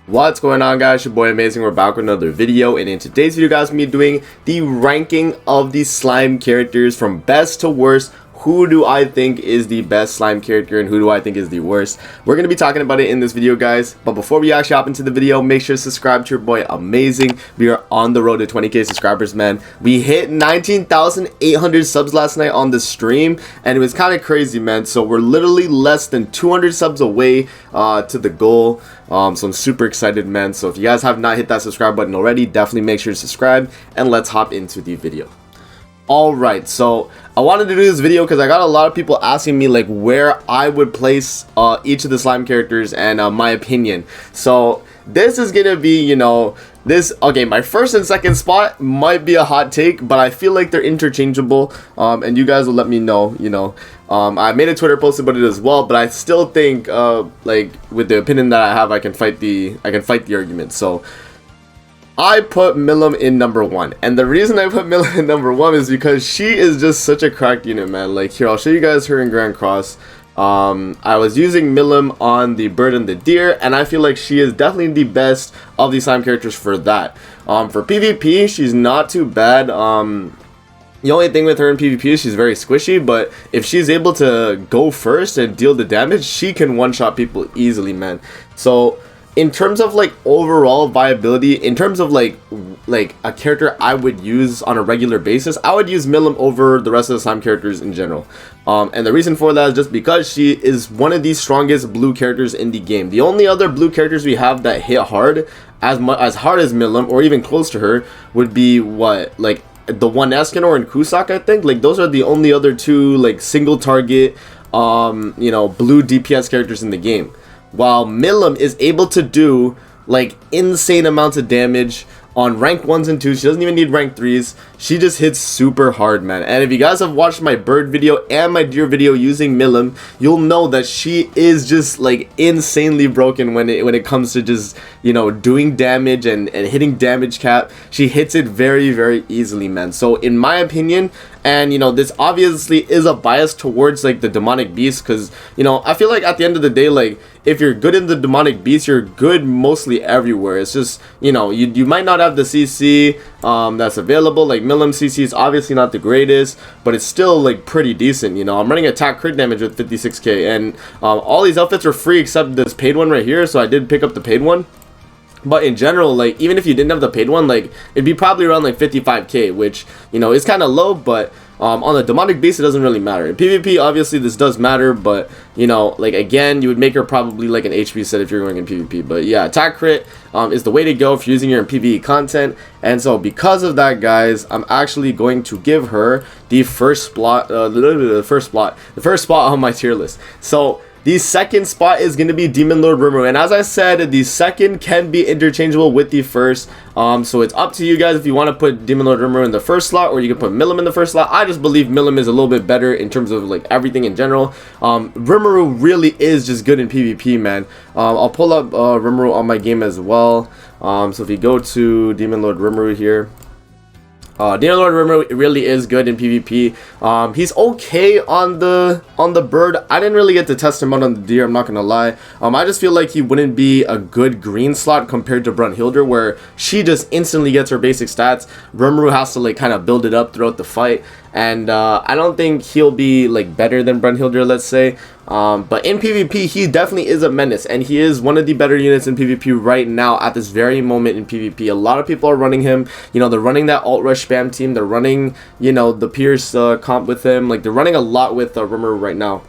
What's going on, guys? Your boy Amazing. We're back with another video, and in today's video, guys, I'm gonna be doing the ranking of the slime characters from best to worst. Who do I think is the best slime character and who do I think is the worst? We're going to be talking about it in this video, guys. But before we actually hop into the video, make sure to subscribe to your boy Amazing. We are on the road to 20k subscribers, man. We hit 19,800 subs last night on the stream, and it was kind of crazy, man. So we're literally less than 200 subs away to the goal. So I'm super excited, man. So if you guys have not hit that subscribe button already, definitely make sure to subscribe, and let's hop into the video. Alright, so I wanted to do this video because I got a lot of people asking me like where I would place each of the slime characters and my opinion. So this is gonna be, you know, okay, my first and second spot might be a hot take, but I feel like they're interchangeable, and you guys will let me know, you know. I made a Twitter post about it as well, but I still think like with the opinion that I have, I can fight the argument. So I put Milim in number 1, and the reason I put Milim in number 1 is because she is just such a cracked unit, man. Like, here, I'll show you guys her in Grand Cross. I was using Milim on the bird and the deer, and I feel like she is definitely the best of the slime characters for that. For PvP, she's not too bad. The only thing with her in PvP is she's very squishy, but if she's able to go first and deal the damage, she can one-shot people easily, man. So in terms of like overall viability, in terms of like a character I would use on a regular basis, I would use Milim over the rest of the slime characters in general. And the reason for that is just because she is one of the strongest blue characters in the game. The only other blue characters we have that hit hard, as hard as Milim, or even close to her, would be what, like the one Escanor and Kusak, I think. Like, those are the only other two like single target you know, blue DPS characters in the game. While Milim is able to do like insane amounts of damage on rank 1s and 2s. She doesn't even need rank 3s. She just hits super hard, man. And if you guys have watched my bird video and my deer video using Milim, you'll know that she is just like insanely broken when it comes to just, you know, doing damage and hitting damage cap. She hits it very, very easily, man. So in my opinion, and you know, this obviously is a bias towards like the demonic beast, because, you know, I feel like at the end of the day, like if you're good in the demonic beast, you're good mostly everywhere. It's just, you know, you might not have the CC that's available. Like Milim CC is obviously not the greatest, but it's still like pretty decent. You know, I'm running attack crit damage with 56k, and all these outfits are free except this paid one right here, so I did pick up the paid one. But in general, like, even if you didn't have the paid one, like, it'd be probably around like 55k, which, you know, is kind of low. But on the demonic beast, it doesn't really matter. In PvP, obviously this does matter, but, you know, like, again, you would make her probably like an HP set if you're going in PvP. But yeah, attack crit is the way to go if you're using her in PvE content. And so because of that, guys, I'm actually going to give her the first spot, the first spot on my tier list. So the second spot is going to be Demon Lord Rimuru, and as I said, the second can be interchangeable with the first. So it's up to you guys if you want to put Demon Lord Rimuru in the first slot, or you can put Milim in the first slot. I just believe Milim is a little bit better in terms of like everything in general. Rimuru really is just good in PvP, man. I'll pull up Rimuru on my game as well. So if you go to Demon Lord Rimuru here, Demon Lord Rimuru really is good in PvP. He's okay on the bird. I didn't really get to test him out on the deer, I'm not gonna lie. I just feel like he wouldn't be a good green slot compared to Brunhilde, where she just instantly gets her basic stats. Rimuru has to like kind of build it up throughout the fight, and I don't think he'll be like better than Brunhilde, let's say. But in PvP, he definitely is a menace, and he is one of the better units in PvP right now at this very moment in PvP. A lot of people are running him. You know, they're running that alt rush spam team. They're running, you know, the Pierce comp with him. Like, they're running a lot with Rimuru right now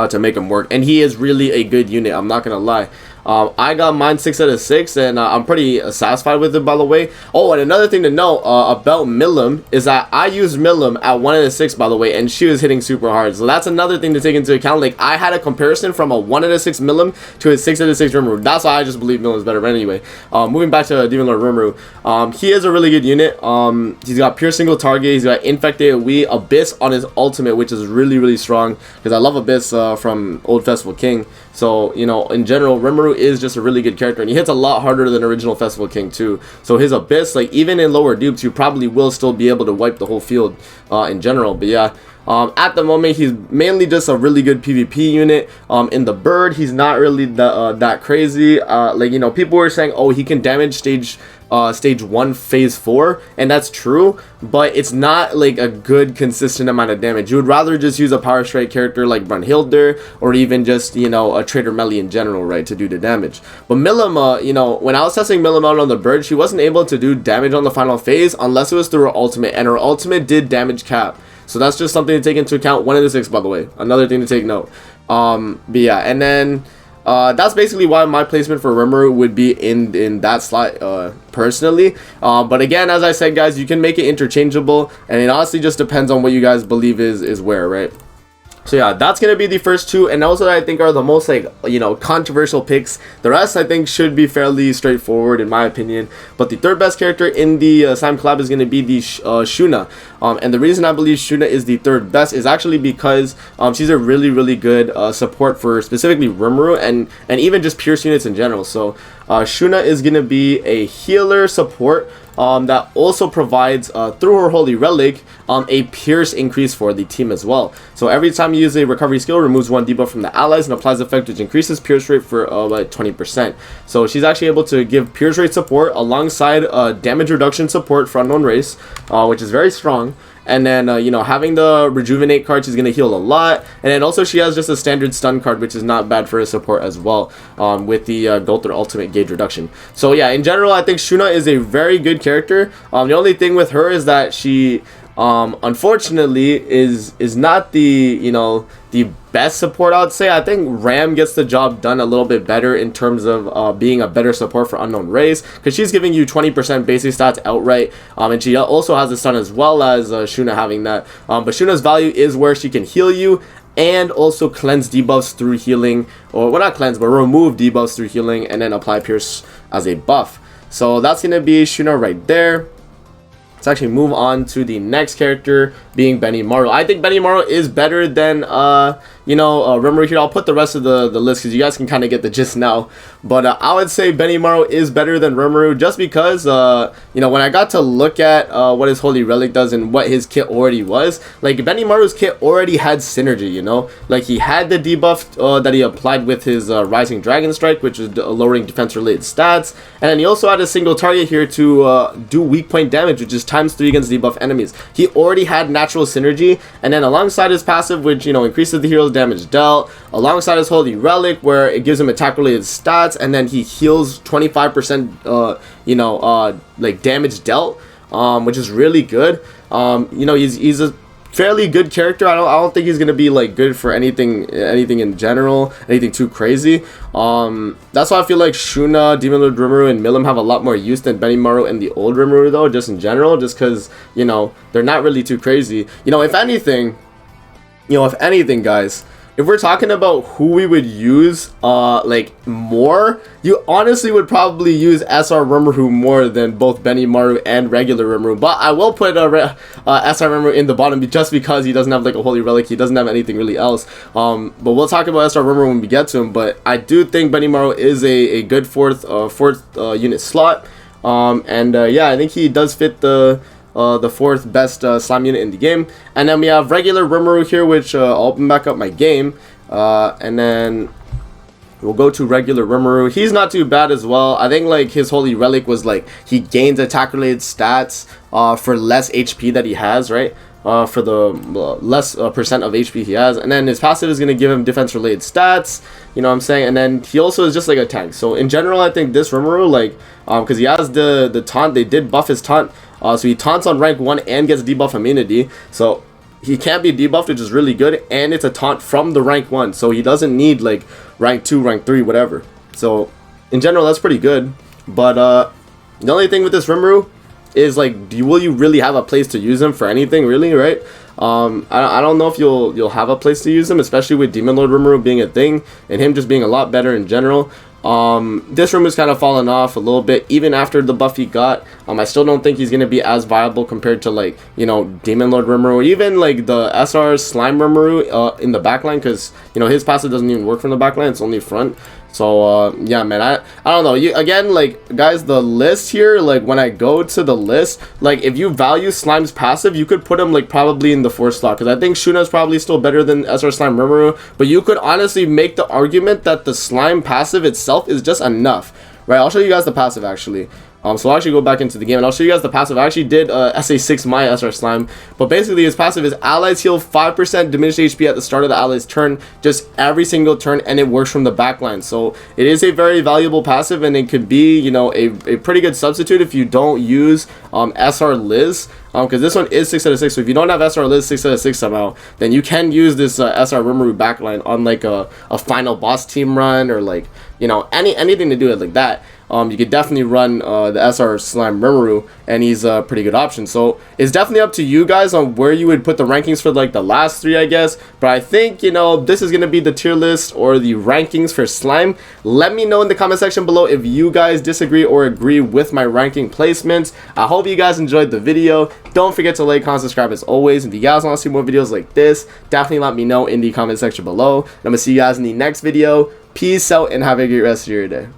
to make him work, and he is really a good unit, I'm not gonna lie. I got mine 6 out of 6, and I'm pretty satisfied with it, by the way. Oh, and another thing to know about Milim is that I used Milim at 1 out of 6, by the way, and she was hitting super hard. So that's another thing to take into account. Like, I had a comparison from a 1 out of 6 Milim to a 6 out of 6 Rimuru. That's why I just believe Milim is better. But anyway, moving back to Demon Lord Rimuru, he is a really good unit. He's got pure single target. He's got infected AoE, Abyss on his ultimate, which is really, really strong, because I love Abyss from Old Festival King. So, you know, in general, Rimuru is just a really good character, and he hits a lot harder than original Festival King too. So his Abyss, like, even in lower dupes, you probably will still be able to wipe the whole field in general. But yeah, At the moment, he's mainly just a really good PvP unit. In the bird, he's not really that crazy. Like, you know, people were saying, oh, he can damage stage 1 phase 4, and that's true, but it's not like a good consistent amount of damage. You would rather just use a power strike character like Brunhilde, or even just, you know, a Trader Melee in general, right, to do the damage. But Milim, you know, when I was testing Milim out on the bird, she wasn't able to do damage on the final phase unless it was through her ultimate, and her ultimate did damage cap. So that's just something to take into account. 1 in the 6, by the way, another thing to take note. But yeah, and then that's basically why my placement for Rimuru would be in that slot, personally. But again, as I said, guys, you can make it interchangeable, and it honestly just depends on what you guys believe is where, right? So yeah, that's gonna be the first 2, and also I think are the most, like, you know, controversial picks. The rest I think should be fairly straightforward in my opinion. But the 3rd best character in the slime collab is gonna be the Shuna. And the reason I believe Shuna is the 3rd best is actually because she's a really good support for specifically Rimuru and even just Pierce units in general. So Shuna is gonna be a healer support that also provides, through her Holy Relic, a Pierce increase for the team as well. So every time you use a recovery skill, removes 1 debuff from the allies and applies effect which increases Pierce rate for like 20%. So she's actually able to give Pierce rate support alongside damage reduction support for Unknown Race, which is very strong. And then, you know, having the Rejuvenate card, she's going to heal a lot. And then also she has just a standard stun card, which is not bad for a support as well, with the Gulthar Ultimate gauge reduction. So yeah, in general, I think Shuna is a very good character. The only thing with her is that she, unfortunately, is not the, you know, the best support, I would say. I think Ram gets the job done a little bit better in terms of being a better support for Unknown Race, because she's giving you 20% basic stats outright, and she also has a stun as well as Shuna having that. But Shuna's value is where she can heal you and also cleanse debuffs through healing, or well, not cleanse, but remove debuffs through healing, and then apply Pierce as a buff. So that's gonna be Shuna right there. Let's actually move on to the next character, being Benimaru. I think Benimaru is better than, you know, Rimuru here. I'll put the rest of the list because you guys can kind of get the gist now. But I would say Benimaru is better than Rimuru just because, you know, when I got to look at what his Holy Relic does and what his kit already was, like, Benimaru's kit already had synergy, you know? Like, he had the debuff that he applied with his Rising Dragon Strike, which is lowering defense-related stats. And then he also had a single target here to do weak point damage, which is ×3 against debuff enemies. He already had natural synergy, and then alongside his passive, which, you know, increases the hero's damage dealt, alongside his Holy Relic, where it gives him attack related stats, and then he heals 25% you know, like damage dealt, which is really good. You know, he's a fairly good character. I don't think he's gonna be like good for anything in general, anything too crazy. That's why I feel like Shuna, Demon Lord Rimuru, and Milim have a lot more use than Benimaru and the old Rimuru, though, just in general, just because, you know, they're not really too crazy. You know, if anything, guys, if we're talking about who we would use like more, you honestly would probably use SR Rimuru more than both Benimaru and regular Rimuru. But I will put SR Rimuru in the bottom just because he doesn't have like a Holy Relic, he doesn't have anything really else. But we'll talk about SR Rimuru when we get to him. But I do think Benimaru is a good fourth unit slot. Yeah, I think he does fit the 4th best slime unit in the game. And then we have regular Rimuru here, which I'll open back up my game, and then we'll go to regular Rimuru. He's not too bad as well. I think like his Holy Relic was like he gains attack related stats for less HP that he has, right? For the less percent of HP he has, and then his passive is going to give him defense related stats, you know what I'm saying, and then he also is just like a tank. So in general, I think this Rimuru, like, because he has the taunt, they did buff his taunt, so he taunts on rank 1 and gets debuff immunity, so he can't be debuffed, which is really good, and it's a taunt from the rank 1, so he doesn't need like rank 2, rank 3, whatever. So in general, that's pretty good. But the only thing with this Rimuru is like, will you really have a place to use him for anything, really, right? I don't know if you'll have a place to use him, especially with Demon Lord Rimuru being a thing and him just being a lot better in general. This Rimuru's kind of fallen off a little bit even after the buff he got. I still don't think he's going to be as viable compared to, like, you know, Demon Lord Rimuru, or even like the SR Slime Rimuru in the backline, because, you know, his passive doesn't even work from the backline, it's only front. So yeah, man, I don't know. You again, like guys, the list here, like when I go to the list, like if you value Slime's passive, you could put him like probably in the 4th slot, because I think Shuna is probably still better than SR Slime Rimuru. But you could honestly make the argument that the Slime passive itself is just enough, right? I'll show you guys the passive actually. So I'll actually go back into the game and I'll show you guys the passive. I actually did SA6 my SR Slime, but basically his passive is allies heal 5% diminished HP at the start of the allies turn, just every single turn, and it works from the backline. So it is a very valuable passive, and it could be, you know, a pretty good substitute if you don't use SR Liz, because this one is 6 out of 6. So if you don't have SR Liz 6 out of 6 somehow, then you can use this SR Rimuru backline on like a final boss team run, or like, you know, anything to do it like that. You could definitely run the SR Slime Rimuru, and he's a pretty good option. So it's definitely up to you guys on where you would put the rankings for like the last 3, I guess. But I think, you know, this is going to be the tier list or the rankings for Slime. Let me know in the comment section below if you guys disagree or agree with my ranking placements. I hope you guys enjoyed the video. Don't forget to like, comment, subscribe as always. If you guys want to see more videos like this, definitely let me know in the comment section below. And I'm going to see you guys in the next video. Peace out and have a great rest of your day.